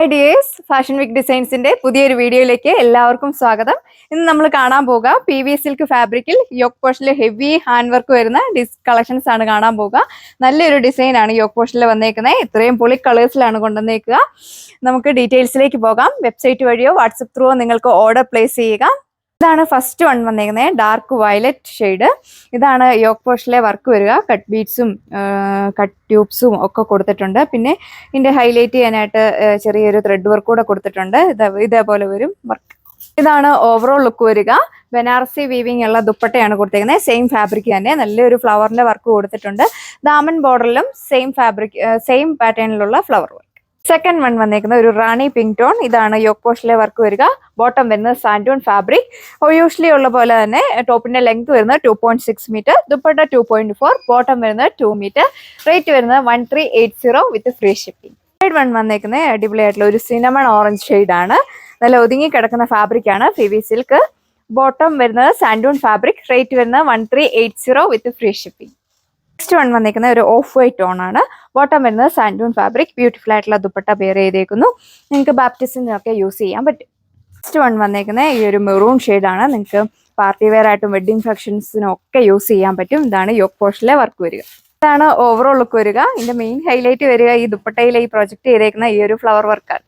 Dears fashion week ഡിസൈൻസിന്റെ പുതിയൊരു വീഡിയോയിലേക്ക് എല്ലാവർക്കും സ്വാഗതം. ഇന്ന് നമ്മൾ കാണാൻ പോകുക PV സിൽക്ക് ഫാബ്രിക്കിൽ യോക്ക് പോർഷനിൽ ഹെവി ഹാൻഡ് വർക്ക് വരുന്ന കളക്ഷൻസ് ആണ് കാണാൻ പോകുക. നല്ലൊരു ഡിസൈൻ ആണ് യോക്ക് പോർഷനിൽ വന്നേക്കുന്നത്. ഇത്രയും പൊളി കളേഴ്സിലാണ് കൊണ്ടുവന്നേക്കുക. നമുക്ക് ഡീറ്റെയിൽസിലേക്ക് പോകാം. വെബ്സൈറ്റ് വഴിയോ വാട്സപ്പ് ത്രൂവോ നിങ്ങൾക്ക് ഓർഡർ പ്ലേസ് ചെയ്യുക. ഇതാണ് ഫസ്റ്റ് വൺ വന്നേക്കുന്നത്, ഡാർക്ക് വയലറ്റ് ഷെയ്ഡ്. ഇതാണ് യോക്ക് പോർഷനിലെ വർക്ക് വരിക. കട്ട് ബീഡ്സും കട്ട് ട്യൂബ്സും ഒക്കെ കൊടുത്തിട്ടുണ്ട്. പിന്നെ ഇതിന്റെ ഹൈലൈറ്റ് ചെയ്യാനായിട്ട് ചെറിയൊരു ത്രെഡ് വർക്ക് കൂടെ കൊടുത്തിട്ടുണ്ട്. ഇതേപോലെ വരും വർക്ക്. ഇതാണ് ഓവറോൾ ലുക്ക് വരിക. ബനാറസി വീവിംഗ് ഉള്ള ദുപ്പട്ടയാണ് കൊടുത്തേക്കുന്നത്. സെയിം ഫാബ്രിക് തന്നെ, നല്ലൊരു ഫ്ലവറിന്റെ വർക്ക് കൊടുത്തിട്ടുണ്ട്. ദാമൻ ബോർഡറിലും സെയിം പാറ്റേണിലുള്ള ഫ്ലവർ വർക്ക്. സെക്കൻഡ് വൺ വന്നേക്കുന്നത് ഒരു റാണി പിങ്ക് ടോൺ. ഇതാണ് യോക്ക് പോർഷനിലെ വർക്ക് വരിക. ബോട്ടം വരുന്നത് സാൻഡൂൺ ഫാബ്രിക്. യൂഷ്വലി ഉള്ള പോലെ തന്നെ ടോപ്പിന്റെ ലെങ്ത് വരുന്നത് 2.6 മീറ്റർ, ദുപ്പട്ട 2.4, ബോട്ടം വരുന്നത് 2 മീറ്റർ. റേറ്റ് വരുന്നത് 1380 വിത്ത് ഫ്രീ ഷിപ്പിംഗ്. തേർഡ് വൺ വന്നേക്കുന്നത് അടിപൊളിയായിട്ടുള്ള ഒരു സിനമൺ ഓറഞ്ച് ഷെയ്ഡ് ആണ്. നല്ല ഒതുങ്ങി കിടക്കുന്ന ഫാബ്രിക് ആണ്, PV സിൽക്ക്. ബോട്ടം വരുന്നത് സാൻഡൂൺ ഫാബ്രിക്. റേറ്റ് വരുന്നത് 1380 വിത്ത് ഫ്രീ ഷിപ്പിംഗ്. നെക്സ്റ്റ് വൺ വന്നിരിക്കുന്ന ഒരു ഓഫ് വൈറ്റ് ടോൺ ആണ്. ബോട്ടം വരുന്നത് സാൻഡൂൺ ഫാബ്രിക്. ബ്യൂട്ടിഫുൾ ആയിട്ടുള്ള ദുപ്പട്ട പെയർ ചെയ്തേക്കുന്നു. നിങ്ങൾക്ക് ബാപ്റ്റിസിനൊക്കെ യൂസ് ചെയ്യാൻ പറ്റും. നെക്സ്റ്റ് വൺ വന്നേക്കുന്നത് ഈ ഒരു മെറൂൺ ആണ്. നിങ്ങൾക്ക് പാർട്ടി വെയർ ആയിട്ടും വെഡിങ് ഫംഗ്ഷൻസിനും ഒക്കെ യൂസ് ചെയ്യാൻ പറ്റും. ഇതാണ് യോക്ക് പോർഷനിലെ വർക്ക് വരിക. ഇതാണ് ഓവറോൾ ലുക്ക് വരിക. ഇതിന്റെ മെയിൻ ഹൈലൈറ്റ് വരിക ഈ ദുപ്പട്ടയിൽ ഈ പ്രൊജക്ട് ചെയ്തേക്കുന്ന ഈ ഒരു ഫ്ലവർ വർക്കാണ്.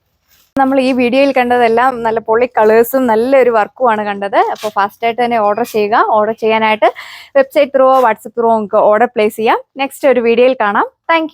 നമ്മൾ ഈ വീഡിയോയിൽ കണ്ടതെല്ലാം നല്ല പൊളി കളേഴ്സും നല്ലൊരു വർക്കുമാണ് കണ്ടത്. അപ്പോൾ ഫാസ്റ്റ് ആയിട്ട് തന്നെ ഓർഡർ ചെയ്യുക. ഓർഡർ ചെയ്യാനായിട്ട് വെബ്സൈറ്റ് ത്രൂവോ വാട്സപ്പ് ത്രൂവോ നമുക്ക് ഓർഡർ പ്ലേസ് ചെയ്യാം. നെക്സ്റ്റ് ഒരു വീഡിയോയിൽ കാണാം. താങ്ക്